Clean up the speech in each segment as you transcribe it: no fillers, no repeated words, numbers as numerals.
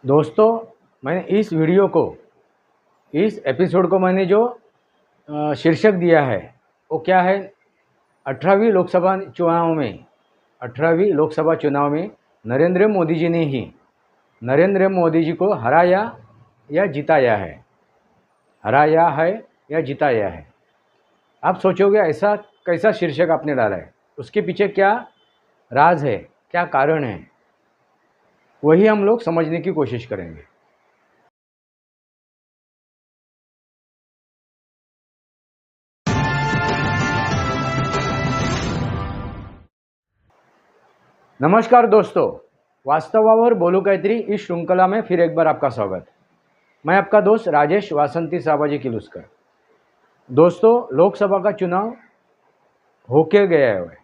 दोस्तों, मैंने इस एपिसोड को मैंने जो शीर्षक दिया है वो क्या है। 18वीं लोकसभा चुनाव में नरेंद्र मोदी जी को हराया है या जिताया है। आप सोचोगे ऐसा कैसा शीर्षक आपने डाला है, उसके पीछे क्या राज है, क्या कारण है, वही हम लोग समझने की कोशिश करेंगे। नमस्कार दोस्तों, वास्तवावर बोलू काहीतरी इस श्रृंखला में फिर एक बार आपका स्वागत। मैं आपका दोस्त राजेश वासंती साबाजी किलुस्कर। दोस्तों, लोकसभा का चुनाव होके गया है,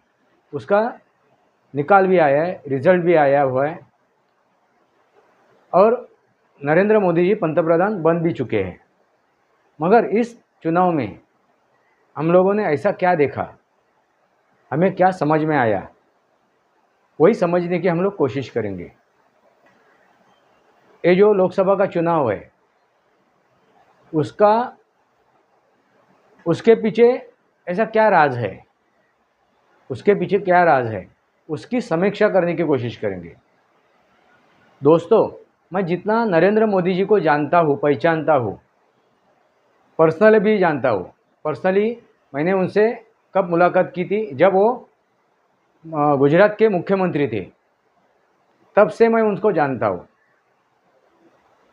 उसका निकाल भी आया है, रिजल्ट भी आया हुआ है और नरेंद्र मोदी जी पंतप्रधान बन भी चुके हैं। मगर इस चुनाव में हम लोगों ने ऐसा क्या देखा, हमें क्या समझ में आया, वही समझने की हम लोग कोशिश करेंगे। ये जो लोकसभा का चुनाव है उसके पीछे ऐसा क्या राज है, उसकी समीक्षा करने की कोशिश करेंगे। दोस्तों, मैं जितना नरेंद्र मोदी जी को जानता हूँ, पहचानता हूँ, पर्सनली भी जानता हूँ। पर्सनली मैंने उनसे कब मुलाकात की थी, जब वो गुजरात के मुख्यमंत्री थे, तब से मैं उनको जानता हूँ।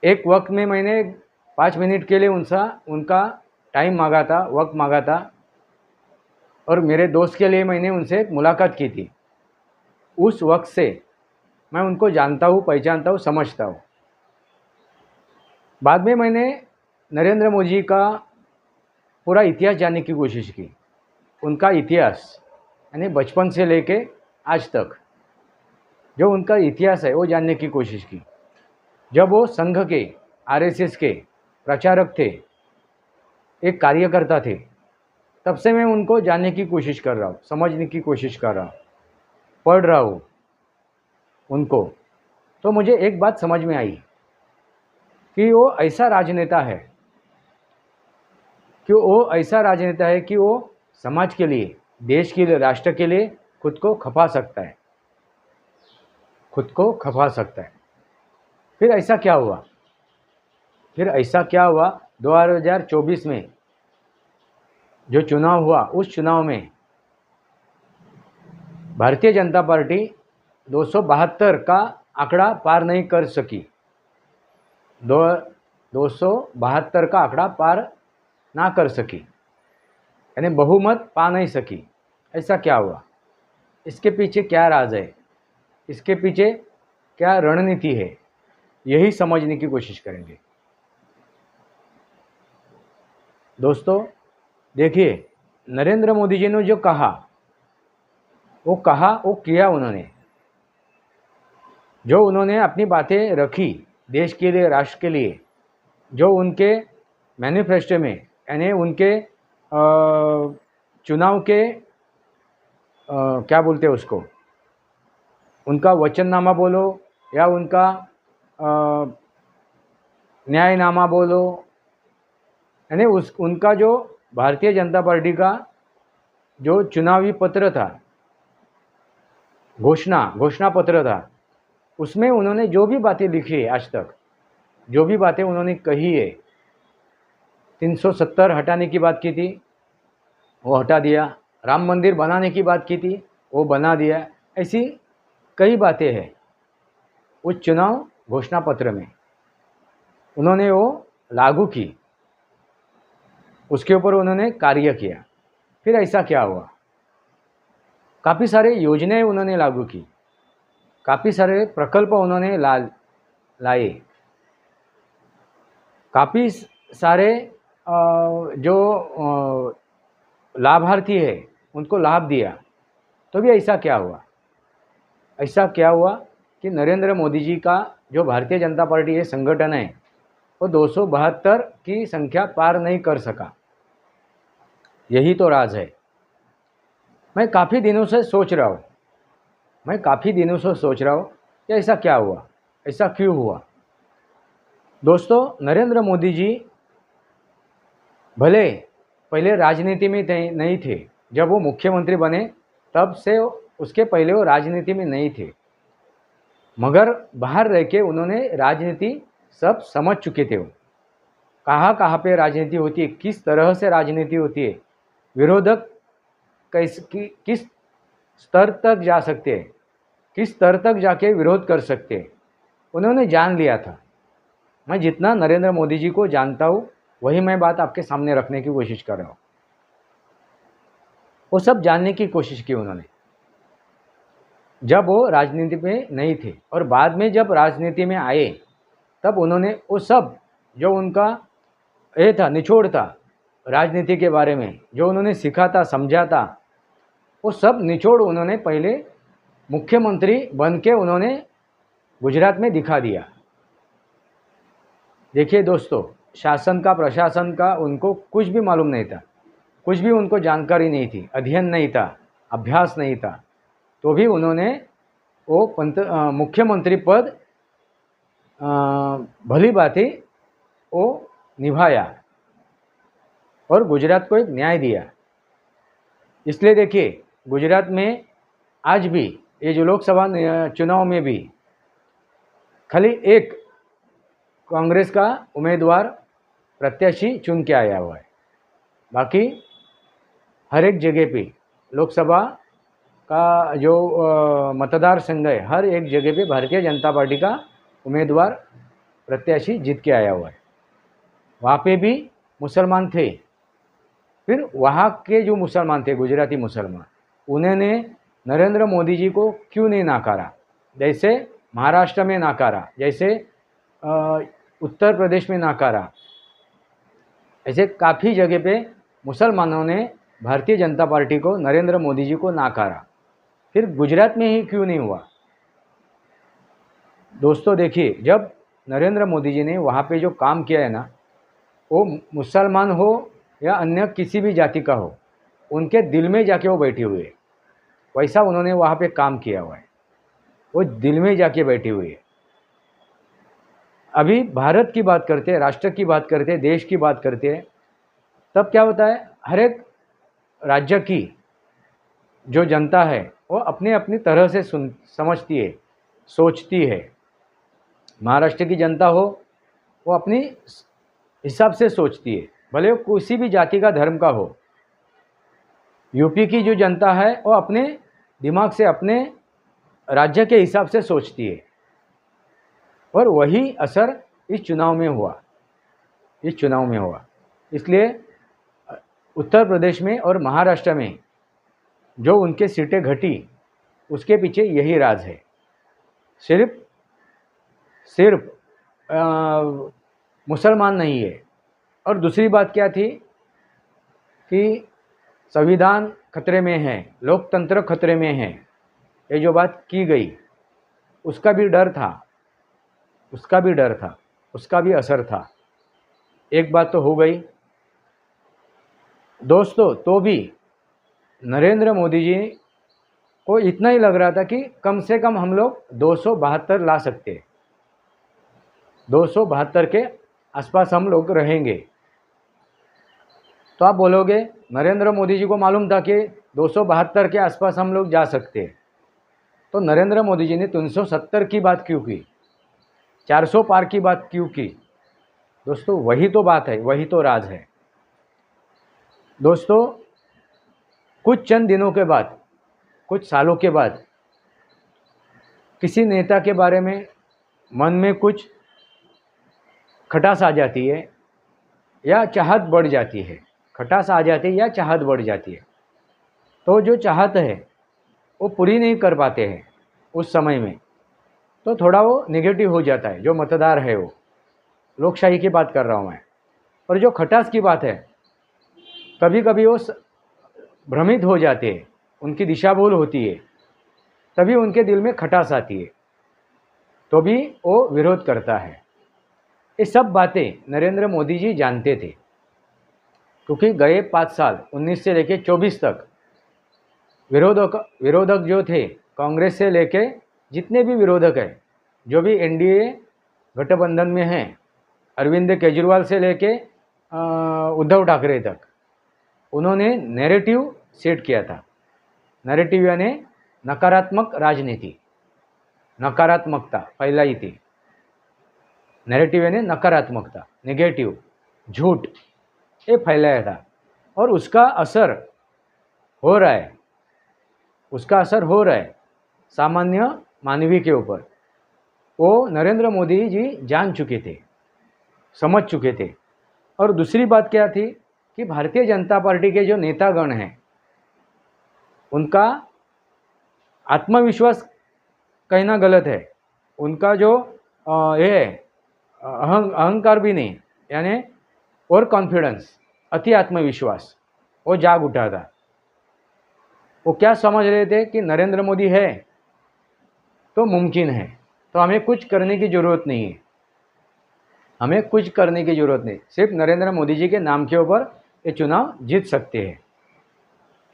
एक वक्त में मैंने 5 मिनट के लिए उनका टाइम मांगा था, वक्त मांगा था, और मेरे दोस्त के लिए मैंने उनसे मुलाकात की थी। उस वक्त से मैं उनको जानता हूँ, पहचानता हूँ, समझता हूँ। बाद में मैंने नरेंद्र मोदी जी का पूरा इतिहास जानने की कोशिश की। उनका इतिहास यानी बचपन से लेके आज तक जो उनका इतिहास है वो जानने की कोशिश की। जब वो संघ के आरएसएस के प्रचारक थे, एक कार्यकर्ता थे, तब से मैं उनको जानने की कोशिश कर रहा हूँ, समझने की कोशिश कर रहा हूँ, पढ़ रहा हूँ उनको। तो मुझे एक बात समझ में आई कि वो ऐसा राजनेता है कि वो समाज के लिए, देश के लिए, राष्ट्र के लिए खुद को खपा सकता है। फिर ऐसा क्या हुआ 2024 में जो चुनाव हुआ, उस चुनाव में भारतीय जनता पार्टी 272 का आंकड़ा पार नहीं कर सकी। 272 का आंकड़ा पार ना कर सकी, यानी बहुमत पा नहीं सकी। ऐसा क्या हुआ, इसके पीछे क्या राज है, इसके पीछे क्या रणनीति है, यही समझने की कोशिश करेंगे। दोस्तों देखिए, नरेंद्र मोदी जी ने जो कहा वो किया। उन्होंने अपनी बातें रखी देश के लिए, राष्ट्र के लिए, जो उनके मैनिफेस्टो में, यानी उनके चुनाव के क्या बोलते हैं उसको, उनका वचननामा बोलो या उनका न्यायनामा बोलो, यानी उनका जो भारतीय जनता पार्टी का जो चुनावी पत्र था, घोषणा पत्र था, उसमें उन्होंने जो भी बातें लिखी है, आज तक जो भी बातें उन्होंने कही है, 370 हटाने की बात की थी, वो हटा दिया। राम मंदिर बनाने की बात की थी, वो बना दिया। ऐसी कई बातें हैं उस चुनाव घोषणा पत्र में, उन्होंने वो लागू की, उसके ऊपर उन्होंने कार्य किया। फिर ऐसा क्या हुआ, काफ़ी सारे योजनाएं उन्होंने लागू की, काफ़ी सारे प्रकल्प उन्होंने लाए, काफ़ी सारे जो लाभार्थी है उनको लाभ दिया। तो भी ऐसा क्या हुआ कि नरेंद्र मोदी जी का जो भारतीय जनता पार्टी ये संगठन है, वो 272 की संख्या पार नहीं कर सका। यही तो राज है। मैं काफ़ी दिनों से सोच रहा हूँ कि ऐसा क्या हुआ, ऐसा क्यों हुआ। दोस्तों, नरेंद्र मोदी जी भले पहले राजनीति में नहीं थे, जब वो मुख्यमंत्री बने तब से उसके पहले वो राजनीति में नहीं थे, मगर बाहर रह के उन्होंने राजनीति सब समझ चुके थे। वो कहाँ कहाँ पे राजनीति होती है, किस तरह से राजनीति होती है, विरोधक किस स्तर तक जा सकते हैं, किस स्तर तक जाके विरोध कर सकते हैं, उन्होंने जान लिया था। मैं जितना नरेंद्र मोदी जी को जानता हूँ वही मैं बात आपके सामने रखने की कोशिश कर रहा हूँ। वो सब जानने की कोशिश की उन्होंने जब वो राजनीति में नहीं थे, और बाद में जब राजनीति में आए तब उन्होंने वो सब जो उनका ये था, निचोड़ था राजनीति के बारे में, जो उन्होंने सीखा था, समझा था, वो सब निचोड़ उन्होंने पहले मुख्यमंत्री बन के उन्होंने गुजरात में दिखा दिया। देखिए दोस्तों, शासन का, प्रशासन का उनको कुछ भी मालूम नहीं था, कुछ भी उनको जानकारी नहीं थी, अध्ययन नहीं था, अभ्यास नहीं था, तो भी उन्होंने वो मुख्यमंत्री पद भली भांति वो निभाया और गुजरात को एक न्याय दिया। इसलिए देखिए, गुजरात में आज भी ये जो लोकसभा चुनाव में भी खाली एक कांग्रेस का उम्मीदवार प्रत्याशी चुन के आया हुआ है, बाकी हर एक जगह पे लोकसभा का जो मतदार संघ है, हर एक जगह पे भारतीय जनता पार्टी का उम्मीदवार प्रत्याशी जीत के आया हुआ है। वहाँ पे भी मुसलमान थे, फिर वहाँ के जो मुसलमान थे, गुजराती मुसलमान, उन्होंने नरेंद्र मोदी जी को क्यों नहीं नकारा, जैसे महाराष्ट्र में नकारा, जैसे उत्तर प्रदेश में नकारा, ऐसे काफ़ी जगह पे मुसलमानों ने भारतीय जनता पार्टी को, नरेंद्र मोदी जी को नकारा, फिर गुजरात में ही क्यों नहीं हुआ। दोस्तों देखिए, जब नरेंद्र मोदी जी ने वहाँ पे जो काम किया है ना, वो मुसलमान हो या अन्य किसी भी जाति का हो, उनके दिल में जाके वो बैठे हुए, वैसा उन्होंने वहाँ पे काम किया हुआ है, वो दिल में जाके बैठे हुए है। अभी भारत की बात करते हैं, राष्ट्र की बात करते हैं, देश की बात करते हैं, तब क्या होता है, हर एक राज्य की जो जनता है वो अपनी अपनी तरह से समझती है, सोचती है। महाराष्ट्र की जनता हो, वो अपनी हिसाब से सोचती है, भले वो किसी भी जाति का, धर्म का हो। यूपी की जो जनता है वो अपने दिमाग से, अपने राज्य के हिसाब से सोचती है, और वही असर इस चुनाव में हुआ। इसलिए उत्तर प्रदेश में और महाराष्ट्र में जो उनके सीटें घटी, उसके पीछे यही राज है। सिर्फ मुसलमान नहीं है। और दूसरी बात क्या थी कि संविधान खतरे में है, लोकतंत्र खतरे में है, ये जो बात की गई, उसका भी डर था, उसका भी असर था। एक बात तो हो गई दोस्तों, तो भी नरेंद्र मोदी जी को इतना ही लग रहा था कि कम से कम हम लोग 272 ला सकते हैं, 272 के आसपास हम लोग रहेंगे। तो आप बोलोगे नरेंद्र मोदी जी को मालूम था कि 272 के आसपास हम लोग जा सकते हैं, तो नरेंद्र मोदी जी ने 370 की बात क्यों की, 400 पार की बात क्यों की। दोस्तों वही तो बात है, वही तो राज है। दोस्तों कुछ चंद दिनों के बाद, कुछ सालों के बाद किसी नेता के बारे में मन में कुछ खटास आ जाती है या चाहत बढ़ जाती है, खटास आ जाती है या चाहत बढ़ जाती है, तो जो चाहत है वो पूरी नहीं कर पाते हैं उस समय में, तो थोड़ा वो नेगेटिव हो जाता है। जो मतदार है, वो लोकशाही की बात कर रहा हूँ मैं। और जो खटास की बात है, कभी कभी वो भ्रमित हो जाते हैं, उनकी दिशा भूल होती है, तभी उनके दिल में खटास आती है, तो भी वो विरोध करता है। ये सब बातें नरेंद्र मोदी जी जानते थे, क्योंकि गए 5 साल 19 से लेकर 24 तक विरोधक जो थे, कांग्रेस से लेके जितने भी विरोधक हैं, जो भी एनडीए गठबंधन में हैं, अरविंद केजरीवाल से लेके उद्धव ठाकरे तक, उन्होंने नैरेटिव सेट किया था। नैरेटिव यानी नकारात्मक राजनीति, नकारात्मकता फैलाई थी। नैरेटिव यानी नकारात्मकता, नेगेटिव, झूठ, ये फैलाया था। और उसका असर हो रहा है, उसका असर हो रहा है सामान्य मानवी के ऊपर। वो नरेंद्र मोदी जी जान चुके थे, समझ चुके थे। और दूसरी बात क्या थी कि भारतीय जनता पार्टी के जो नेतागण हैं, उनका आत्मविश्वास कहना गलत है, उनका जो ये है अहंकार भी नहीं, यानी और कॉन्फिडेंस, अति आत्मविश्वास, वो जाग उठा था। वो क्या समझ रहे थे कि नरेंद्र मोदी है तो मुमकिन है, तो हमें कुछ करने की ज़रूरत नहीं है, हमें कुछ करने की ज़रूरत नहीं, सिर्फ नरेंद्र मोदी जी के नाम के ऊपर ये चुनाव जीत सकते हैं।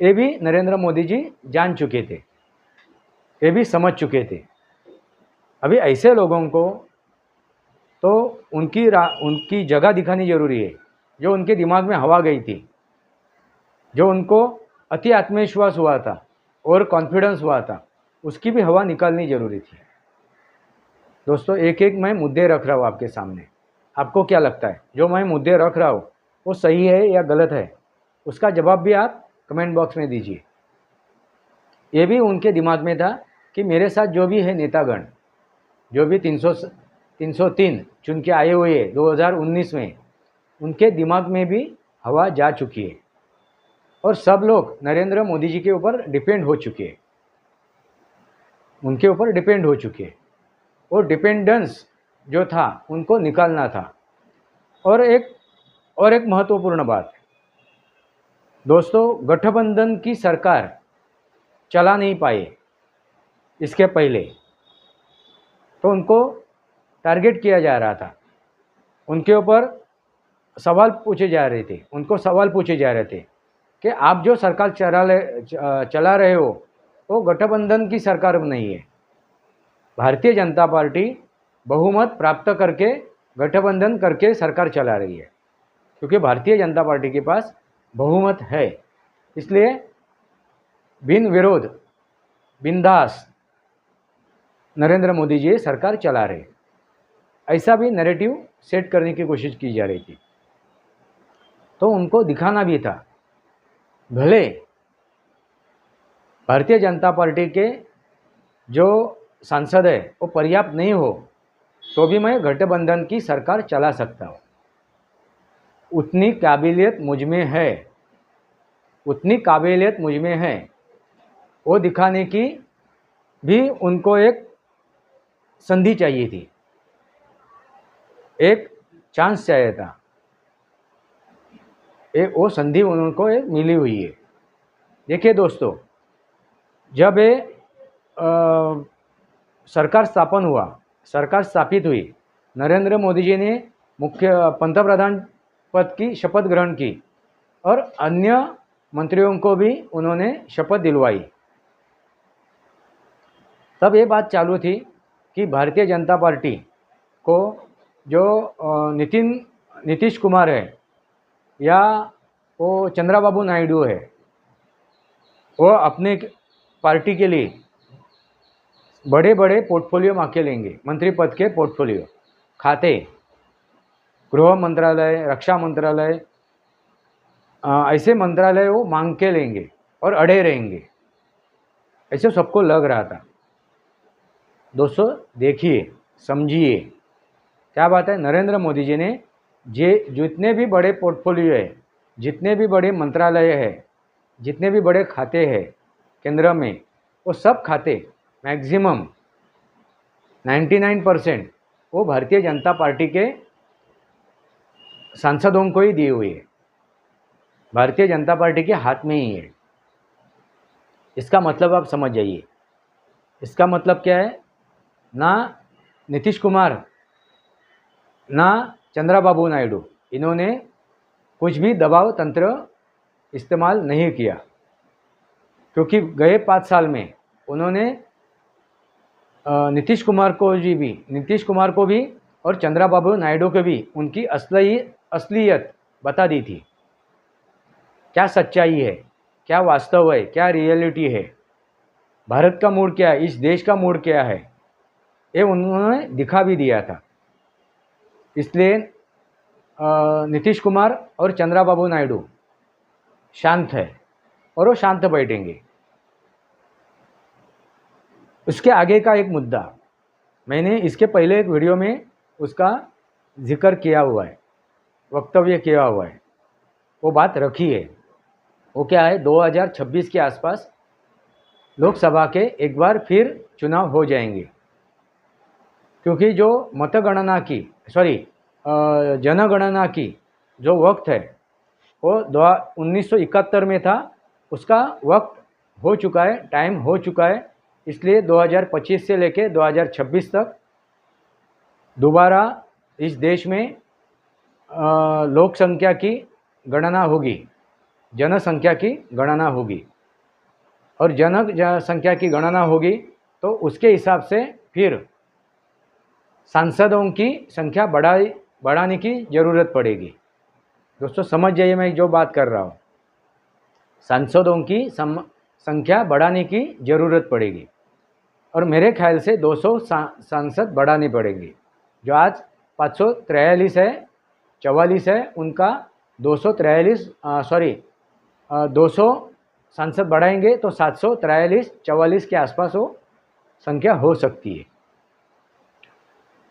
ये भी नरेंद्र मोदी जी जान चुके थे, ये भी समझ चुके थे। अभी ऐसे लोगों को तो उनकी जगह दिखानी ज़रूरी है। जो उनके दिमाग में हवा गई थी, जो उनको अति आत्मविश्वास हुआ था और कॉन्फिडेंस हुआ था, उसकी भी हवा निकालनी ज़रूरी थी। दोस्तों, एक एक मैं मुद्दे रख रहा हूँ आपके सामने। आपको क्या लगता है जो मैं मुद्दे रख रहा हूँ वो सही है या गलत है? उसका जवाब भी आप कमेंट बॉक्स में दीजिए। ये भी उनके दिमाग में था कि मेरे साथ जो भी है नेतागण, जो भी 303 चुन के आए हुए हैं 2019 में, उनके दिमाग में भी हवा जा चुकी है और सब लोग नरेंद्र मोदी जी के ऊपर डिपेंड हो चुके हैं, उनके ऊपर डिपेंड हो चुके हैं। और डिपेंडेंस जो था उनको निकालना था। और एक महत्वपूर्ण बात दोस्तों, गठबंधन की सरकार चला नहीं पाए इसके पहले, तो उनको टारगेट किया जा रहा था, उनके ऊपर सवाल पूछे जा रहे थे, उनको सवाल पूछे जा रहे थे कि आप जो सरकार चला रहे हो वो गठबंधन की सरकार नहीं है। भारतीय जनता पार्टी बहुमत प्राप्त करके गठबंधन करके सरकार चला रही है, क्योंकि भारतीय जनता पार्टी के पास बहुमत है, इसलिए बिन विरोध बिंदास नरेंद्र मोदी जी सरकार चला रहे। ऐसा भी नैरेटिव सेट करने की कोशिश की जा रही थी, तो उनको दिखाना भी था भले भारतीय जनता पार्टी के जो सांसद है वो पर्याप्त नहीं हो तो भी मैं गठबंधन की सरकार चला सकता हूँ, उतनी काबिलियत मुझ में है, उतनी काबिलियत मुझ में है। वो दिखाने की भी उनको एक संधि चाहिए थी, एक चांस चाहिए था। वो संधि उनको एक मिली हुई है। देखिए दोस्तों, जब ये सरकार स्थापित हुई, नरेंद्र मोदी जी ने मुख्य पंतप्रधान पद की शपथ ग्रहण की और अन्य मंत्रियों को भी उन्होंने शपथ दिलवाई। तब ये बात चालू थी कि भारतीय जनता पार्टी को जो नीतीश कुमार है या वो चंद्रबाबू नायडू है, वो अपने पार्टी के लिए बड़े बड़े पोर्टफोलियो मांग के लेंगे, मंत्री पद के पोर्टफोलियो, खाते, गृह मंत्रालय, रक्षा मंत्रालय, ऐसे मंत्रालय वो मांग के लेंगे और अड़े रहेंगे, ऐसे सबको लग रहा था। दोस्तों देखिए, समझिए क्या बात है। नरेंद्र मोदी जी ने जितने भी बड़े पोर्टफोलियो है, जितने भी बड़े मंत्रालय है, जितने भी बड़े खाते हैं केंद्र में, वो सब खाते मैक्सिमम 99% वो भारतीय जनता पार्टी के सांसदों को ही दिए हुए है, भारतीय जनता पार्टी के हाथ में ही है। इसका मतलब आप समझ जाइए। इसका मतलब क्या है? ना नीतीश कुमार ना चंद्रबाबू नायडू, इन्होंने कुछ भी दबाव तंत्र इस्तेमाल नहीं किया, क्योंकि गए 5 साल में उन्होंने नीतीश कुमार को भी और चंद्रबाबू नायडू को भी उनकी असलियत बता दी थी। क्या सच्चाई है, क्या वास्तव है, क्या रियलिटी है, भारत का मूड क्या है, इस देश का मूड क्या है, ये उन्होंने दिखा भी दिया था। इसलिए नीतीश कुमार और चंद्रबाबू नायडू शांत है और वो शांत बैठेंगे। उसके आगे का एक मुद्दा मैंने इसके पहले एक वीडियो में उसका जिक्र किया हुआ है, वक्तव्य किया हुआ है, वो बात रखी है। वो क्या है, 2026 के आसपास लोकसभा के एक बार फिर चुनाव हो जाएंगे, क्योंकि जो मतगणना की जनगणना की जो वक्त है वो 1971 में था, उसका वक्त हो चुका है, टाइम हो चुका है। इसलिए 2025 से लेके 2026 तक दोबारा इस देश में लोक संख्या की गणना होगी, जनसंख्या की गणना होगी, और जनसंख्या की गणना होगी तो उसके हिसाब से फिर सांसदों की संख्या बढ़ाने की ज़रूरत पड़ेगी। दोस्तों समझ जाइए मैं जो बात कर रहा हूँ, सांसदों की संख्या बढ़ाने की ज़रूरत पड़ेगी, और मेरे ख्याल से 200 सांसद बढ़ाने पड़ेंगे। जो आज 543 है, 44 है, उनका 200 सांसद बढ़ाएंगे तो 743 44 के आसपास वो संख्या हो सकती है।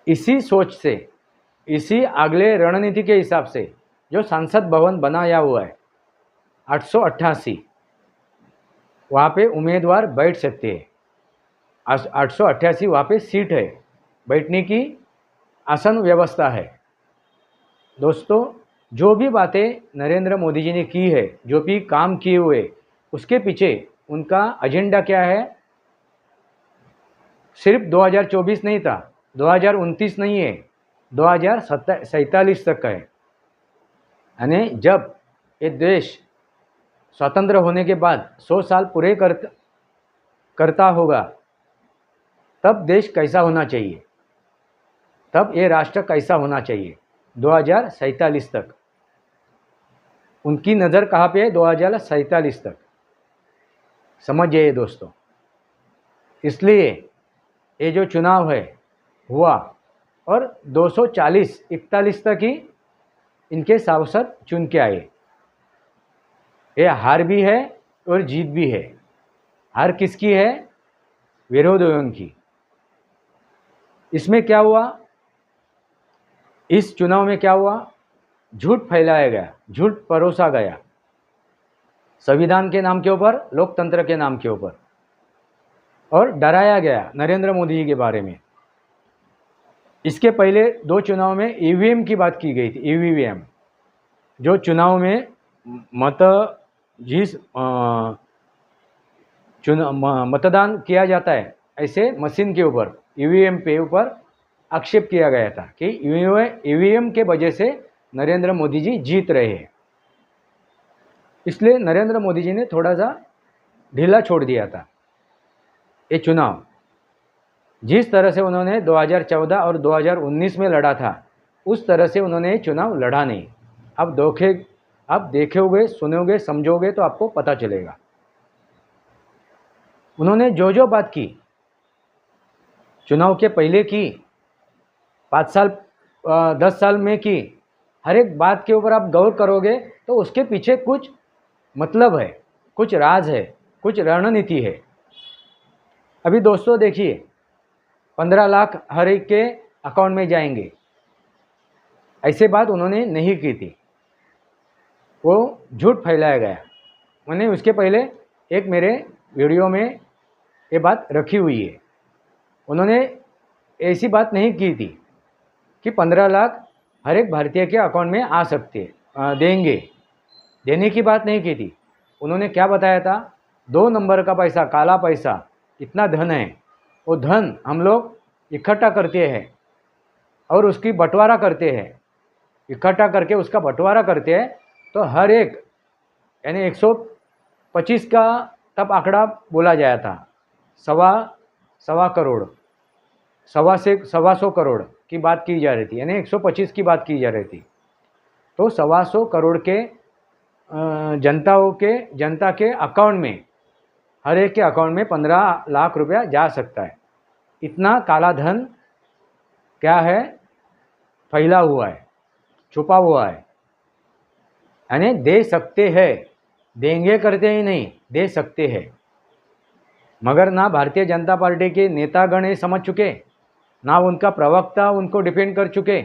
इसी सोच से, इसी अगले रणनीति के हिसाब से जो संसद भवन बनाया हुआ है 888, वहाँ पे उम्मीदवार बैठ सकते हैं। 888 वहाँ पे सीट है, बैठने की आसान व्यवस्था है। दोस्तों जो भी बातें नरेंद्र मोदी जी ने की है, जो भी काम किए हुए, उसके पीछे उनका एजेंडा क्या है, सिर्फ 2024 नहीं था, 2029 नहीं है, 2047 तक का है। यानी जब ये देश स्वतंत्र होने के बाद 100 साल पूरे करता होगा, तब देश कैसा होना चाहिए, तब ये राष्ट्र कैसा होना चाहिए, 2047 तक। उनकी नज़र कहाँ पे है, 2047 तक। समझ जाइए दोस्तों। इसलिए ये जो चुनाव है हुआ, और 240-41 तक ही इनके सांसद चुन के आए। ये हार भी है और जीत भी है। हार किसकी है, विरोधियों की। इसमें क्या हुआ, इस चुनाव में क्या हुआ, झूठ फैलाया गया, झूठ परोसा गया, संविधान के नाम के ऊपर, लोकतंत्र के नाम के ऊपर, और डराया गया नरेंद्र मोदी जी के बारे में। इसके पहले 2 चुनाव में ईवीएम की बात की गई थी। ईवीएम जो चुनाव में मतदान किया जाता है, ऐसे मशीन के ऊपर, ईवीएम पे ऊपर आक्षेप किया गया था कि ईवीएम के वजह से नरेंद्र मोदी जी जीत रहे हैं। इसलिए नरेंद्र मोदी जी ने थोड़ा सा ढीला छोड़ दिया था ये चुनाव। जिस तरह से उन्होंने 2014 और 2019 में लड़ा था, उस तरह से उन्होंने चुनाव लड़ा नहीं। अब देखोगे, सुनोगे, समझोगे तो आपको पता चलेगा। उन्होंने जो बात की चुनाव के पहले की, 5 साल 10 साल में की, हर एक बात के ऊपर आप गौर करोगे तो उसके पीछे कुछ मतलब है, कुछ राज है, कुछ रणनीति है। अभी दोस्तों देखिए, 15 लाख हर एक के अकाउंट में जाएंगे, ऐसे बात उन्होंने नहीं की थी, वो झूठ फैलाया गया। मैंने उसके पहले एक मेरे वीडियो में ये बात रखी हुई है। उन्होंने ऐसी बात नहीं की थी कि 15 लाख हर एक भारतीय के अकाउंट में आ सकते देंगे, देने की बात नहीं की थी। उन्होंने क्या बताया था, 2 नंबर का पैसा, काला पैसा, इतना धन है, वो धन हम लोग इकट्ठा करते हैं और उसकी बंटवारा करते हैं, इकट्ठा करके उसका बंटवारा करते हैं, तो हर एक, यानी 125 का तब आंकड़ा बोला जाया था, सवा करोड़, सवा सौ करोड़ की बात की जा रही थी, यानी 125 की बात की जा रही थी। तो 125 करोड़ के जनता के अकाउंट में, हर एक के अकाउंट में 15 लाख रुपया जा सकता है। इतना काला धन क्या है, फैला हुआ है, छुपा हुआ है। यानी दे सकते हैं, देंगे करते ही नहीं, दे सकते हैं। मगर ना भारतीय जनता पार्टी के नेतागण ये समझ चुके, ना उनका प्रवक्ता उनको डिफेंड कर चुके।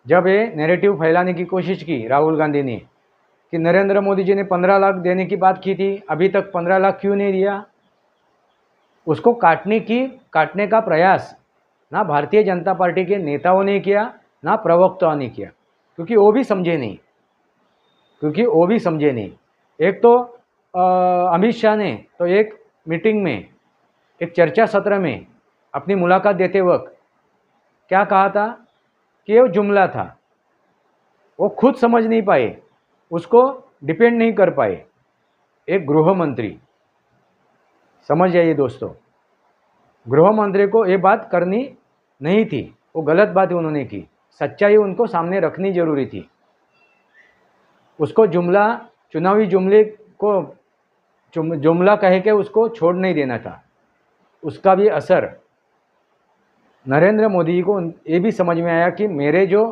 जब ये नैरेटिव फैलाने की कोशिश की राहुल गांधी ने कि नरेंद्र मोदी जी ने 15 लाख देने की बात की थी, अभी तक 15 लाख क्यों नहीं दिया, उसको काटने का प्रयास ना भारतीय जनता पार्टी के नेताओं ने किया, ना प्रवक्ताओं ने किया, क्योंकि वो भी समझे नहीं। एक तो अमित शाह ने तो एक मीटिंग में, एक चर्चा सत्र में अपनी मुलाकात देते वक्त क्या कहा था कि वो जुमला था, वो खुद समझ नहीं पाए, उसको डिपेंड नहीं कर पाए। एक गृह मंत्री, समझ जाइए दोस्तों, गृह मंत्री को ये बात करनी नहीं थी, वो गलत बात उन्होंने की। सच्चाई उनको सामने रखनी जरूरी थी। उसको चुनावी जुमले को जुमला कह के उसको छोड़ नहीं देना था। उसका भी असर नरेंद्र मोदी जी को ये भी समझ में आया कि मेरे जो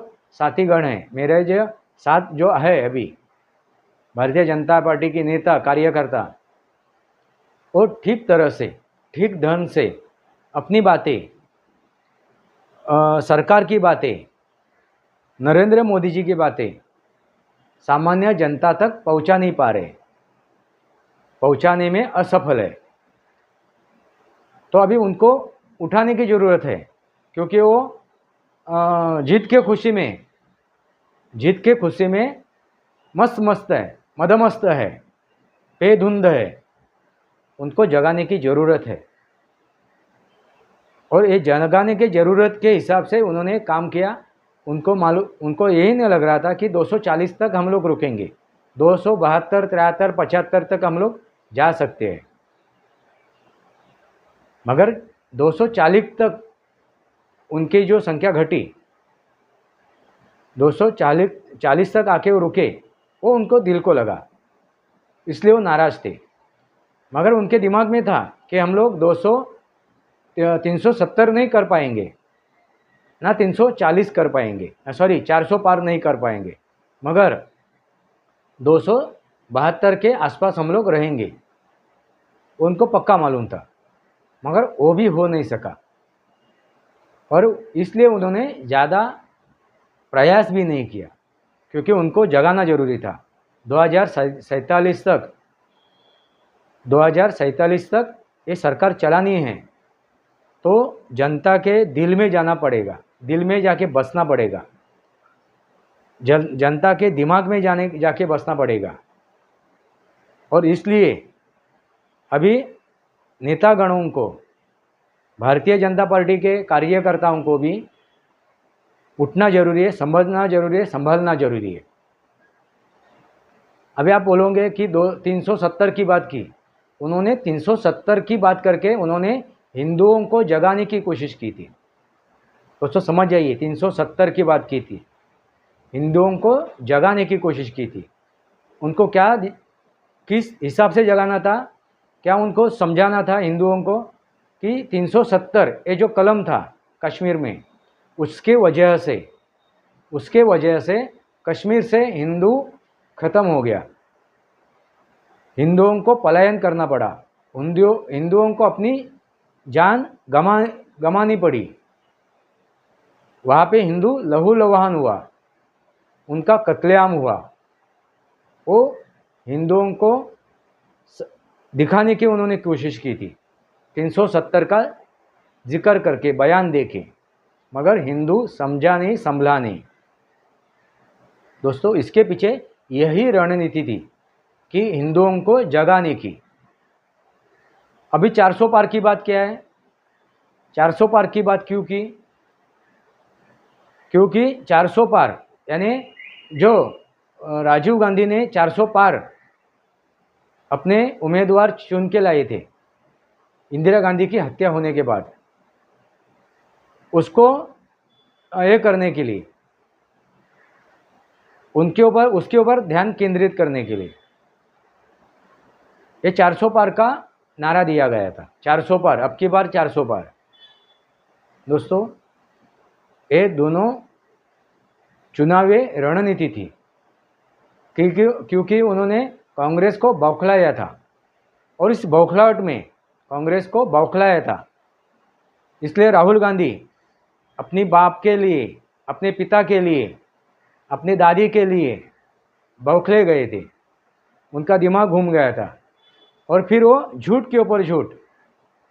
साथीगण हैं, मेरे जो साथ जो है अभी भारतीय जनता पार्टी के नेता कार्यकर्ता, और ठीक तरह से, ठीक ढंग से अपनी बातें, सरकार की बातें, नरेंद्र मोदी जी की बातें सामान्य जनता तक पहुंचा नहीं पा रहे, पहुंचाने में असफल है। तो अभी उनको उठाने की ज़रूरत है, क्योंकि वो जीत के खुशी में मस्त है, मदमस्त है, बेधुंध है। उनको जगाने की ज़रूरत है, और ये जगाने की ज़रूरत के हिसाब से उन्होंने काम किया। उनको यही नहीं लग रहा था कि 240 तक हम लोग रुकेंगे, 272, 73, 75 तक हम लोग जा सकते हैं। मगर 240 तक उनकी जो संख्या घटी, 240 तक आके वो रुके, वो उनको दिल को लगा, इसलिए वो नाराज़ थे। मगर उनके दिमाग में था कि हम लोग 370 नहीं कर पाएंगे, ना 340 कर पाएंगे, 400 पार नहीं कर पाएंगे, मगर 272 के आसपास हम लोग रहेंगे, उनको पक्का मालूम था। मगर वो भी हो नहीं सका, और इसलिए उन्होंने ज़्यादा प्रयास भी नहीं किया, क्योंकि उनको जगाना जरूरी था। 2047 तक ये सरकार चलानी है, तो जनता के दिल में जाना पड़ेगा, दिल में जाके बसना पड़ेगा, जनता के दिमाग में जाके बसना पड़ेगा। और इसलिए अभी नेतागणों को, भारतीय जनता पार्टी के कार्यकर्ताओं को भी उठना जरूरी है, समझना जरूरी है, संभालना जरूरी है। अभी आप बोलोगे कि 370 की बात की, उन्होंने 370 की बात करके उन्होंने हिंदुओं को जगाने की कोशिश की थी। दोस्तों समझ जाइए, 370 की बात की थी, हिंदुओं को जगाने की कोशिश की थी। उनको क्या, किस हिसाब से जगाना था, क्या उनको समझाना था हिंदुओं को कि 370 ये जो कलम था कश्मीर में, उसके वजह से कश्मीर से हिंदू खत्म हो गया, हिंदुओं को पलायन करना पड़ा, हिंदुओं को अपनी जान गंवानी पड़ी, वहाँ पे हिंदू लहूलुहान हुआ, उनका कत्लेआम हुआ। वो हिंदुओं को दिखाने की उन्होंने कोशिश की थी, 370 का जिक्र करके, बयान देके, मगर हिंदू समझा नहीं, संभला नहीं। दोस्तों इसके पीछे यही रणनीति थी कि हिंदुओं को जगाने की। अभी 400 पार की बात क्या है, 400 पार की बात क्यों की? क्योंकि 400 पार यानी जो राजीव गांधी ने 400 पार अपने उम्मीदवार चुन के लाए थे इंदिरा गांधी की हत्या होने के बाद, उसको ये करने के लिए, उसके ऊपर ध्यान केंद्रित करने के लिए ये 400 पार का नारा दिया गया था। 400 पार, अब की बार 400 पार। दोस्तों, ये दोनों चुनावी रणनीति थी, क्योंकि उन्होंने कांग्रेस को बौखलाया था, और इस बौखलाहट में कांग्रेस को बौखलाया था। इसलिए राहुल गांधी अपनी बाप के लिए, अपने पिता के लिए, अपनी दादी के लिए बौखले गए थे, उनका दिमाग घूम गया था, और फिर वो झूठ के ऊपर झूठ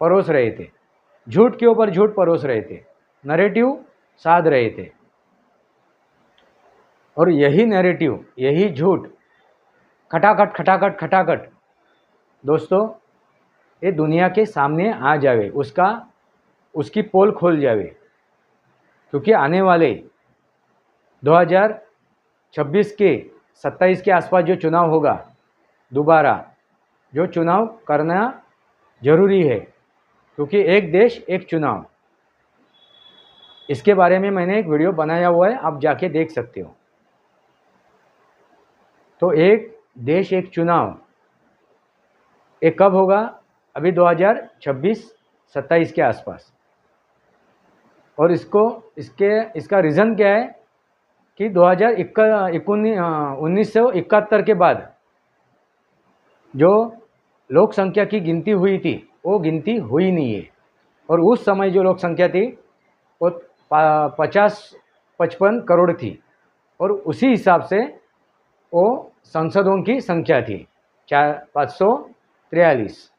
परोस रहे थे, झूठ के ऊपर झूठ परोस रहे थे, नैरेटिव साध रहे थे। और यही नैरेटिव, यही झूठ खटाखट खटाखट खटाखट दोस्तों ये दुनिया के सामने आ जावे, उसकी पोल खोल जावे। क्योंकि आने वाले 2026 के 27 के आसपास जो चुनाव होगा, दोबारा जो चुनाव करना जरूरी है, क्योंकि एक देश एक चुनाव, इसके बारे में मैंने एक वीडियो बनाया हुआ है, आप जाके देख सकते हो। तो एक देश एक चुनाव ये कब होगा? अभी 2026-27 के आसपास। और इसका रीज़न क्या है कि 1971 के बाद जो लोक संख्या की गिनती हुई थी वो गिनती हुई नहीं है, और उस समय जो लोक संख्या थी वो 50-55 करोड़ थी, और उसी हिसाब से वो सांसदों की संख्या थी 543।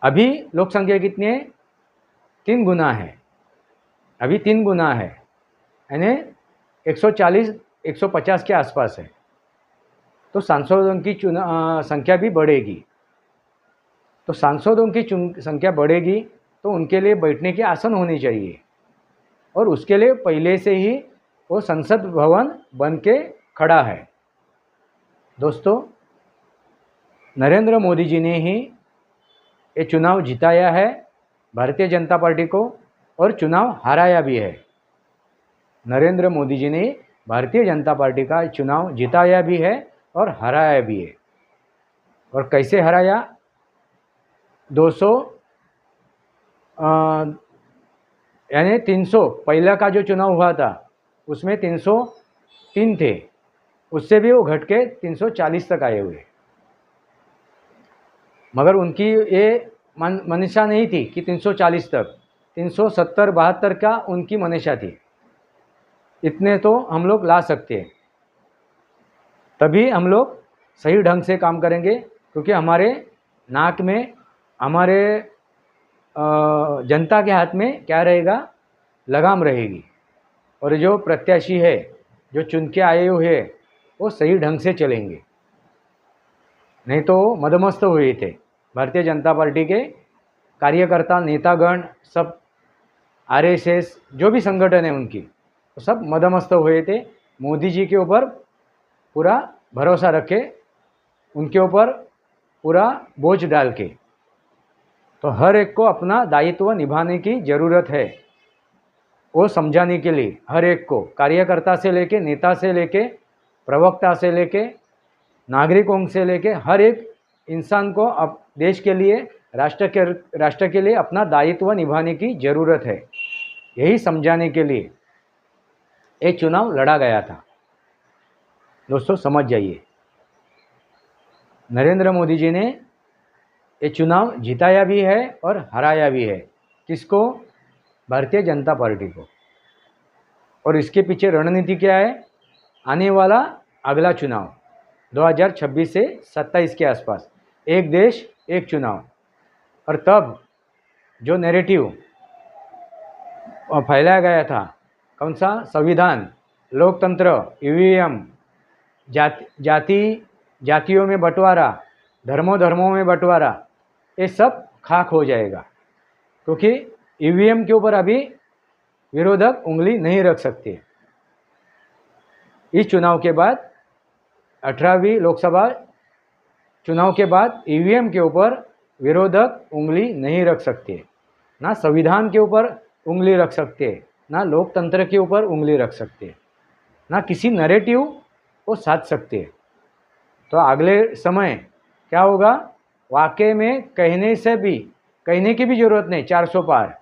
अभी लोक संख्या कितनी है? 3 गुना है, अभी 3 गुना है, यानी 140-150 के आसपास है। तो सांसदों की संख्या भी बढ़ेगी। तो सांसदों की संख्या बढ़ेगी तो उनके लिए बैठने के आसन होने चाहिए, और उसके लिए पहले से ही वो संसद भवन बन के खड़ा है। दोस्तों, नरेंद्र मोदी जी ने ही ये चुनाव जिताया है भारतीय जनता पार्टी को, और चुनाव हराया भी है। नरेंद्र मोदी जी ने भारतीय जनता पार्टी का चुनाव जिताया भी है और हराया भी है। और कैसे हराया? 200 यानी 300, पहला का जो चुनाव हुआ था उसमें 303 थे, उससे भी वो घट के 340 तक आए हुए। मगर उनकी ये मंशा नहीं थी कि 340 तक, 370-72 का उनकी मंशा थी। इतने तो हम लोग ला सकते हैं, तभी हम लोग सही ढंग से काम करेंगे, क्योंकि हमारे नाक में, हमारे जनता के हाथ में क्या रहेगा? लगाम रहेगी। और जो प्रत्याशी है, जो चुन के आए हुए हैं, वो सही ढंग से चलेंगे। नहीं तो मदमस्त हुए थे भारतीय जनता पार्टी के कार्यकर्ता, नेतागण, सब आरएसएस जो भी संगठन है उनकी, तो सब मदमस्त हुए थे। मोदी जी के ऊपर पूरा भरोसा रखे, उनके ऊपर पूरा बोझ डाल के। तो हर एक को अपना दायित्व निभाने की ज़रूरत है, वो समझाने के लिए हर एक को, कार्यकर्ता से लेके, नेता से लेके, प्रवक्ता से लेके, नागरिकों से लेके, हर एक इंसान को अब देश के लिए, राष्ट्र के लिए अपना दायित्व निभाने की ज़रूरत है। यही समझाने के लिए ये चुनाव लड़ा गया था। दोस्तों, समझ जाइए, नरेंद्र मोदी जी ने ये चुनाव जिताया भी है और हराया भी है। किसको? भारतीय जनता पार्टी को। और इसके पीछे रणनीति क्या है? आने वाला अगला चुनाव 2026 से 27 के आसपास, एक देश एक चुनाव। और तब जो नैरेटिव फैलाया गया था, कौन सा? संविधान, लोकतंत्र, ईवीएम, जातियों में बंटवारा, धर्मों में बंटवारा, ये सब खाक हो जाएगा। क्योंकि ईवीएम के ऊपर अभी विरोधक उंगली नहीं रख सकते। इस चुनाव के बाद, 18वीं लोकसभा चुनाव के बाद, ईवीएम के ऊपर विरोधक उंगली नहीं रख सकते, ना संविधान के ऊपर उंगली रख सकते, ना लोकतंत्र के ऊपर उंगली रख सकते, ना किसी नैरेटिव को साध सकते। तो अगले समय क्या होगा, वाकई में कहने की भी ज़रूरत नहीं 400 पार,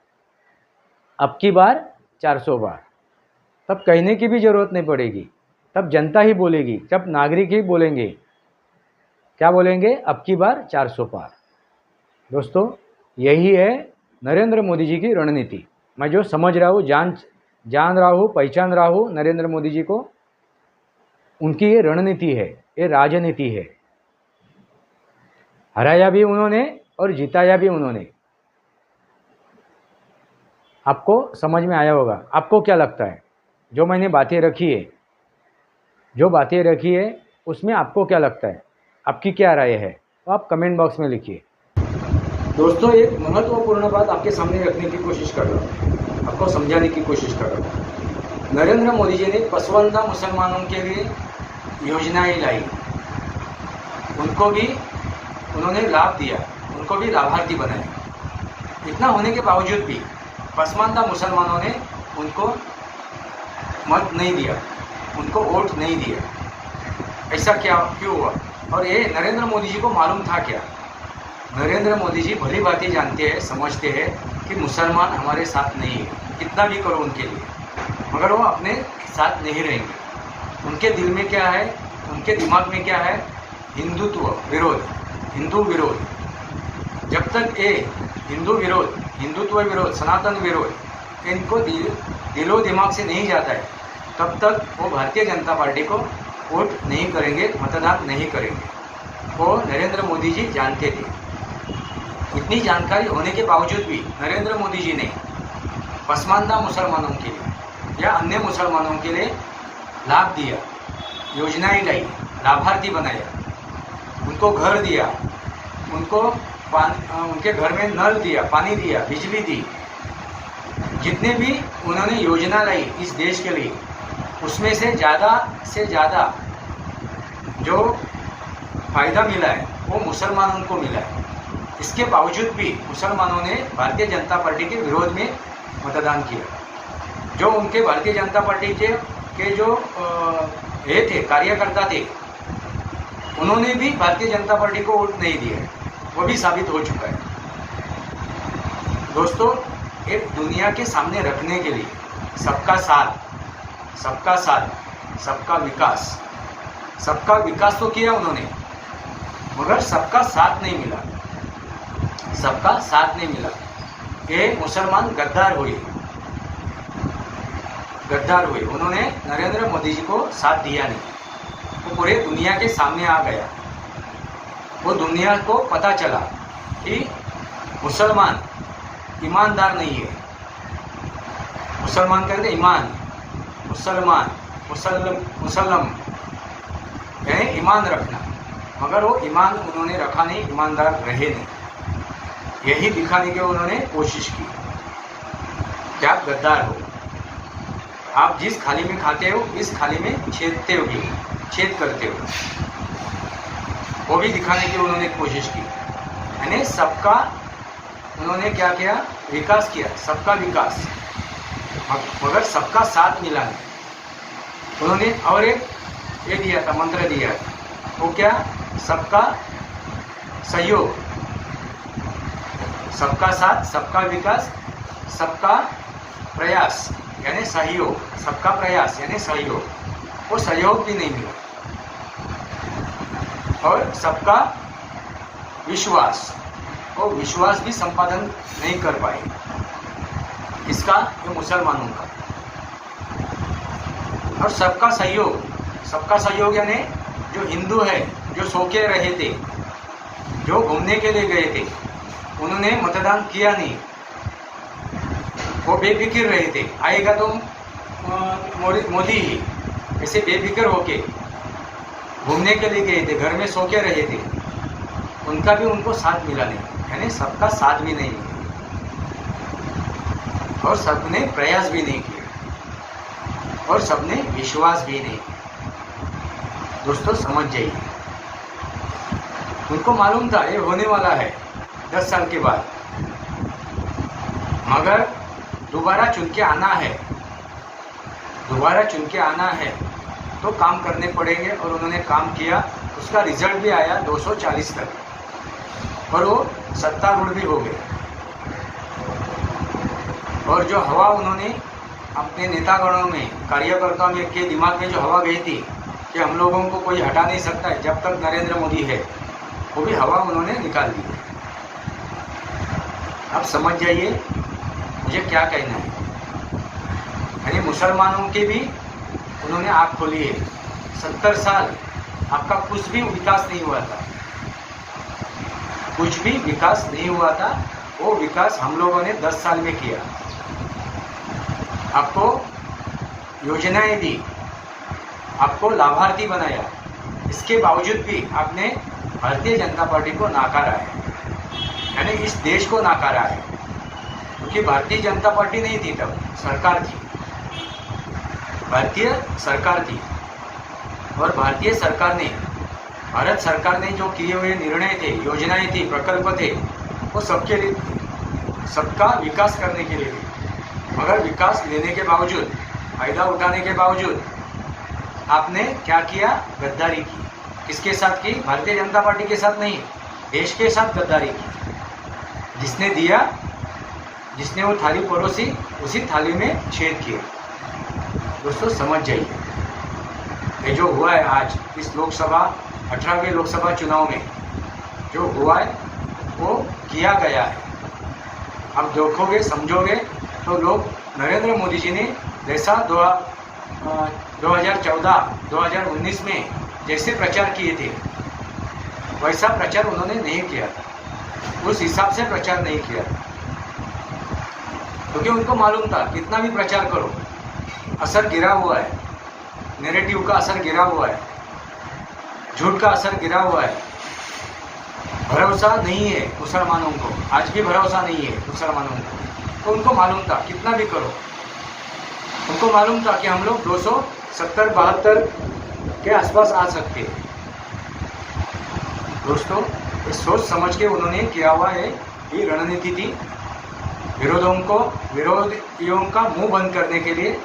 अब की बार 400 बार, तब कहने की भी ज़रूरत नहीं पड़ेगी, तब जनता ही बोलेगी, जब नागरिक ही बोलेंगे, क्या बोलेंगे, अब की बार 400 पार। दोस्तों, यही है नरेंद्र मोदी जी की रणनीति। मैं जो समझ रहा हूँ, जान रहा हूँ, पहचान रहा हूँ नरेंद्र मोदी जी को, उनकी ये रणनीति है, ये राजनीति है। हराया भी उन्होंने और जिताया भी उन्होंने। आपको समझ में आया होगा। आपको क्या लगता है, जो मैंने बातें रखी है, उसमें आपको क्या लगता है, आपकी क्या राय है, तो आप कमेंट बॉक्स में लिखिए। दोस्तों, एक महत्वपूर्ण बात आपके सामने रखने की कोशिश कर रहा हूँ, आपको समझाने की कोशिश कर रहा हूँ। नरेंद्र मोदी जी ने पसवंदा मुसलमानों के लिए योजनाएं लाई, उनको भी उन्होंने लाभ दिया, उनको भी लाभार्थी बनाए। इतना होने के बावजूद भी पसमानदा मुसलमानों ने उनको मत नहीं दिया, उनको वोट नहीं दिया। ऐसा क्यों हुआ? और ये नरेंद्र मोदी जी को मालूम था क्या? नरेंद्र मोदी जी भली बातें जानते हैं, समझते हैं कि मुसलमान हमारे साथ नहीं है, कितना भी करो उनके लिए, मगर वो अपने साथ नहीं रहेंगे। उनके दिल में क्या है, उनके दिमाग में क्या है? हिंदुत्व विरोध, हिंदू विरोध। जब तक ये हिंदुत्व विरोध, सनातन विरोध इनको दिलो दिमाग से नहीं जाता है, तब तक वो भारतीय जनता पार्टी को वोट नहीं करेंगे, मतदान नहीं करेंगे। वो नरेंद्र मोदी जी जानते थे। इतनी जानकारी होने के बावजूद भी नरेंद्र मोदी जी ने पसमानदा मुसलमानों के लिए या अन्य मुसलमानों के लिए लाभ दिया, योजनाएं लाई, लाभार्थी बनाया, उनको घर दिया, उनको उनके घर में नल दिया, पानी दिया, बिजली दी। जितने भी उन्होंने योजना लाई इस देश के लिए, उसमें से ज़्यादा जो फायदा मिला है वो मुसलमानों को मिला है। इसके बावजूद भी मुसलमानों ने भारतीय जनता पार्टी के विरोध में मतदान किया। जो उनके भारतीय जनता पार्टी के जो ये थे, कार्यकर्ता थे, उन्होंने भी भारतीय जनता पार्टी को वोट नहीं दिया, वो भी साबित हो चुका है। दोस्तों, एक दुनिया के सामने रखने के लिए सबका साथ, सबका विकास तो किया उन्होंने, मगर सबका साथ नहीं मिला। ये मुसलमान गद्दार हुए, उन्होंने नरेंद्र मोदी जी को साथ दिया नहीं। वो पूरे दुनिया के सामने आ गया, वो दुनिया को पता चला कि मुसलमान ईमानदार नहीं है। मुसलमान कहते ईमान, मुसलम यानी ईमान रखना, मगर वो ईमान उन्होंने रखा नहीं, ईमानदार रहे नहीं। यही दिखाने की उन्होंने कोशिश की कि आप गद्दार हो, आप जिस खाली में खाते हो इस खाली में छेद करते हो, वो भी दिखाने की उन्होंने कोशिश की। यानी सबका उन्होंने क्या किया? विकास किया, सबका विकास, मगर सबका साथ मिला नहीं। उन्होंने और एक ये दिया था, मंत्र दिया था, वो क्या? सबका सहयोग, सबका साथ, सबका विकास, सबका प्रयास यानी सहयोग, सबका प्रयास यानी सहयोग। वो सहयोग भी नहीं मिला। और सबका विश्वास, वो विश्वास भी संपादन नहीं कर पाए। इसका ये मुसलमानों का। और सबका सहयोग यानी जो हिंदू है, जो सो के रहे थे, जो घूमने के लिए गए थे, उन्होंने मतदान किया नहीं, वो बेफिक्र रहे थे, आएगा तो मोदी ही, ऐसे बेफिक्र होके घूमने के लिए गए थे, घर में सो के रहे थे, उनका भी उनको साथ मिला नहीं। यानी सबका साथ भी नहीं मिला और सबने प्रयास भी नहीं किया और सबने विश्वास भी नहीं किया। दोस्तों, समझ जाइए, उनको मालूम था ये होने वाला है 10 साल के बाद, मगर दोबारा चुन के आना है, दोबारा चुन के आना है तो काम करने पड़ेंगे। और उन्होंने काम किया, उसका रिजल्ट भी आया 240 तक और वो सत्तारूढ़ भी हो गए। और जो हवा उन्होंने अपने नेतागणों में, कार्यकर्ताओं में के दिमाग में जो हवा गई थी कि हम लोगों को कोई हटा नहीं सकता है जब तक नरेंद्र मोदी है, वो भी हवा उन्होंने निकाल दी है। अब समझ जाइए मुझे क्या कहना है। यानी मुसलमानों के भी उन्होंने आँख खोली है। 70 साल आपका कुछ भी विकास नहीं हुआ था, कुछ भी विकास नहीं हुआ था। वो विकास हम लोगों ने 10 साल में किया। आपको योजनाएं दी, आपको लाभार्थी बनाया, इसके बावजूद भी आपने भारतीय जनता पार्टी को नकारा है, यानी इस देश को नकारा है। क्योंकि भारतीय जनता पार्टी नहीं थी तब, सरकार थी, भारतीय सरकार थी। और भारतीय सरकार ने, भारत सरकार ने जो किए हुए निर्णय थे, योजनाएं थी, प्रकल्प थे, वो सबके लिए, सबका विकास करने के लिए थे। मगर विकास लेने के बावजूद, फायदा उठाने के बावजूद आपने क्या किया? गद्दारी की। किसके साथ की? भारतीय जनता पार्टी के साथ नहीं, देश के साथ गद्दारी की। जिसने दिया, जिसने वो थाली परोसी, उसी थाली में छेद किया। दोस्तों समझ जाइए, ये जो हुआ है आज इस लोकसभा 18वें लोकसभा चुनाव में जो हुआ है वो किया गया है। अब देखोगे, समझोगे तो लोग नरेंद्र मोदी जी ने जैसा 2014-2019 में जैसे प्रचार किए थे वैसा प्रचार उन्होंने नहीं किया था, उस हिसाब से प्रचार नहीं किया था। क्योंकि उनको मालूम था कितना भी प्रचार करो असर गिरा हुआ है, नैरेटिव का असर गिरा हुआ है, झूठ का असर गिरा हुआ है। भरोसा नहीं है मुसलमानों को, आज भी भरोसा नहीं है मुसलमानों को। तो उनको मालूम था कितना भी करो, उनको मालूम था कि हम लोग 270-72 के आसपास आ सकते हैं। दोस्तों ये सोच समझ के उन्होंने किया हुआ है, ये रणनीति थी। विरोधियों का मुंह बंद करने के लिए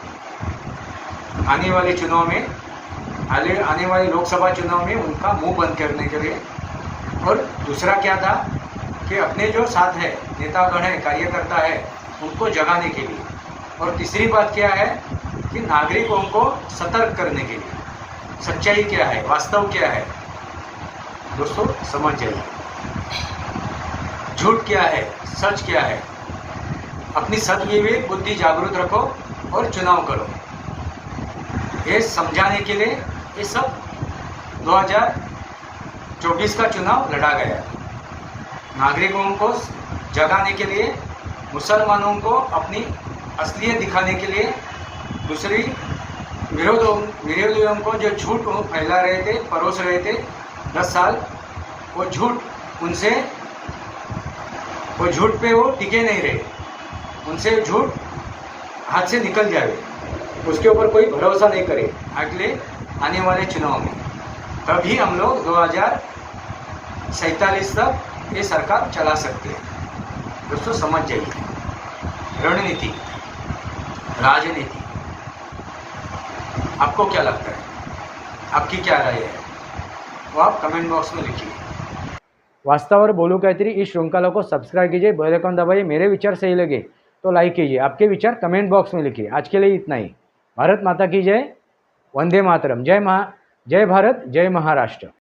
आने वाले चुनाव में, आने वाले लोकसभा चुनाव में उनका मुंह बंद करने के लिए। और दूसरा क्या था कि अपने जो साथ है, नेतागण है, कार्यकर्ता है, उनको जगाने के लिए। और तीसरी बात क्या है कि नागरिकों को सतर्क करने के लिए, सच्चाई क्या है, वास्तव क्या है। दोस्तों समझ जाइए, झूठ क्या है, सच क्या है। अपनी सद्विवेक बुद्धि जागरूक रखो और चुनाव करो। ये समझाने के लिए ये सब 2024 का चुनाव लड़ा गया। नागरिकों को जगाने के लिए, मुसलमानों को अपनी असलियत दिखाने के लिए, दूसरी विरोधियों को जो झूठ फैला रहे थे, परोस रहे थे 10 साल, वो झूठ पे वो टिके नहीं रहे, उनसे झूठ हाथ से निकल जाए, उसके ऊपर कोई भरोसा नहीं करे अगले आने वाले चुनाव में। तभी हम लोग 2047 तक ये सरकार चला सकते हैं। दोस्तों समझ जाइए, रणनीति, राजनीति, आपको क्या लगता है, आपकी क्या राय है, वो आप कमेंट बॉक्स में लिखिए। वास्तव बोलूं काहीतरी इस श्रृंखला को सब्सक्राइब कीजिए, बेल आइकन दबाइए। मेरे विचार सही लगे तो लाइक कीजिए, आपके विचार कमेंट बॉक्स में लिखिए। आज के लिए इतना ही। भारत माता की जय, वंदे मातरम। जय भारत, जय महाराष्ट्र।